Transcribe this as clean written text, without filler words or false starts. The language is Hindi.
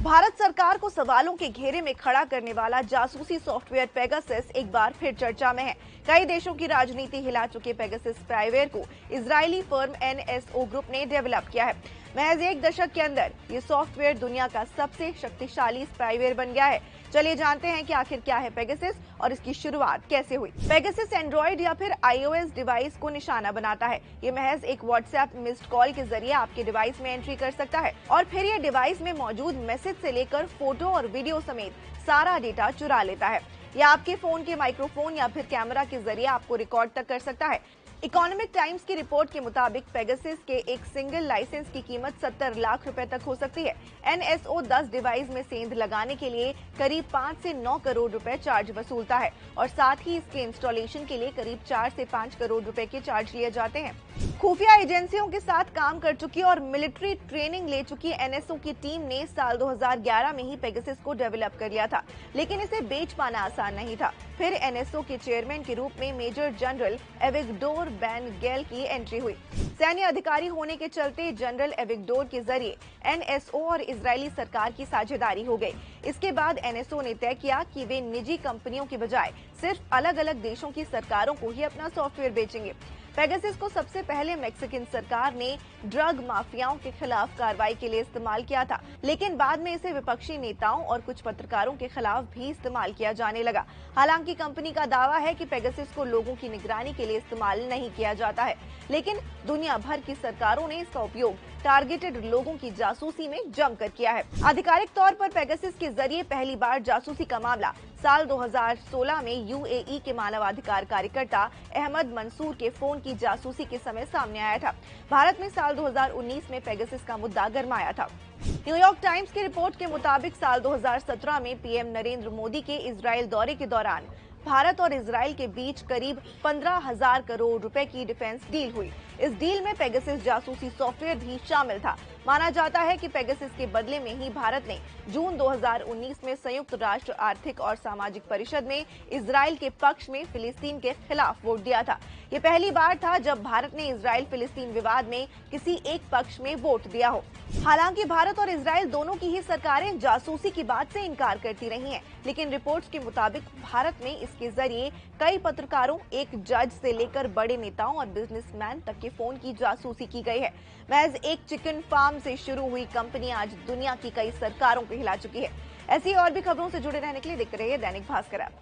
भारत सरकार को सवालों के घेरे में खड़ा करने वाला जासूसी सॉफ्टवेयर पेगासस एक बार फिर चर्चा में है। कई देशों की राजनीति हिला चुके पेगासस स्पाईवेयर को इजरायली फर्म एनएसओ ग्रुप ने डेवलप किया है। महज एक दशक के अंदर ये सॉफ्टवेयर दुनिया का सबसे शक्तिशाली स्पाईवेयर बन गया है। चलिए जानते हैं कि आखिर क्या है पेगासस और इसकी शुरुआत कैसे हुई। पेगासस एंड्रॉइड या फिर iOS डिवाइस को निशाना बनाता है। ये महज एक व्हाट्सएप मिस्ड कॉल के जरिए आपके डिवाइस में एंट्री कर सकता है और फिर ये डिवाइस में मौजूद मैसेज से लेकर फोटो और वीडियो समेत सारा डेटा चुरा लेता है। या आपके फोन के माइक्रोफोन या फिर कैमरा के जरिए आपको रिकॉर्ड तक कर सकता है। इकोनॉमिक टाइम्स की रिपोर्ट के मुताबिक पेगासस के एक सिंगल लाइसेंस की कीमत 70 लाख रुपए तक हो सकती है। एनएसओ 10 डिवाइस में सेंध लगाने के लिए करीब 5 से 9 करोड़ रुपए चार्ज वसूलता है और साथ ही इसके इंस्टॉलेशन के लिए करीब 4 से 5 करोड़ रुपए के चार्ज लिए जाते हैं। खुफिया एजेंसियों के साथ काम कर चुकी और मिलिट्री ट्रेनिंग ले चुकी एनएसओ की टीम ने साल 2011 में ही पेगासस को डेवलप कर लिया था, लेकिन इसे बेच पाना आसान नहीं था। फिर एनएसओ के चेयरमैन के रूप में मेजर जनरल एविगडोर बैन गेल की एंट्री हुई। सैन्य अधिकारी होने के चलते जनरल एविगडोर के जरिए एनएसओ और इजरायली सरकार की साझेदारी हो गई। इसके बाद एनएसओ ने तय किया कि वे निजी कंपनियों के बजाय सिर्फ अलग अलग देशों की सरकारों को ही अपना सॉफ्टवेयर बेचेंगे। पेगासस को सबसे पहले मेक्सिकन सरकार ने ड्रग माफियाओं के खिलाफ कार्रवाई के लिए इस्तेमाल किया था, लेकिन बाद में इसे विपक्षी नेताओं और कुछ पत्रकारों के खिलाफ भी इस्तेमाल किया जाने लगा। हालांकि कंपनी का दावा है कि पेगासस को लोगों की निगरानी के लिए इस्तेमाल नहीं किया जाता है, लेकिन दुनिया भर की सरकारों ने इसका उपयोग टारगेटेड लोगों की जासूसी में जमकर किया है। आधिकारिक तौर पर पेगासस के जरिए पहली बार जासूसी का मामला साल 2016 में यूएई के मानवाधिकार कार्यकर्ता अहमद मंसूर के फोन की जासूसी के समय सामने आया था। भारत में साल 2019 में पेगासस का मुद्दा गरमाया था। न्यूयॉर्क टाइम्स की रिपोर्ट के मुताबिक साल 2017 में पीएम नरेंद्र मोदी के इजरायल दौरे के दौरान भारत और इजरायल के बीच करीब 15,000 करोड़ रुपए की डिफेंस डील हुई। इस डील में पेगासस जासूसी सॉफ्टवेयर भी शामिल था। माना जाता है कि पेगासस के बदले में ही भारत ने जून 2019 में संयुक्त राष्ट्र आर्थिक और सामाजिक परिषद में इजरायल के पक्ष में फिलिस्तीन के खिलाफ वोट दिया था। ये पहली बार था जब भारत ने इजरायल फिलिस्तीन विवाद में किसी एक पक्ष में वोट दिया हो। हालांकि भारत और इजरायल दोनों की ही सरकारें जासूसी की बात से इनकार करती रही हैं, लेकिन रिपोर्ट्स के मुताबिक भारत में इसके जरिए कई पत्रकारों, एक जज से लेकर बड़े नेताओं और बिजनेसमैन तक के फोन की जासूसी की गई है। महज एक चिकन फार्म से शुरू हुई कंपनी आज दुनिया की कई सरकारों को हिला चुकी है। ऐसी और भी खबरों से जुड़े रहने के लिए देखते रहिए दैनिक भास्कर ऐप।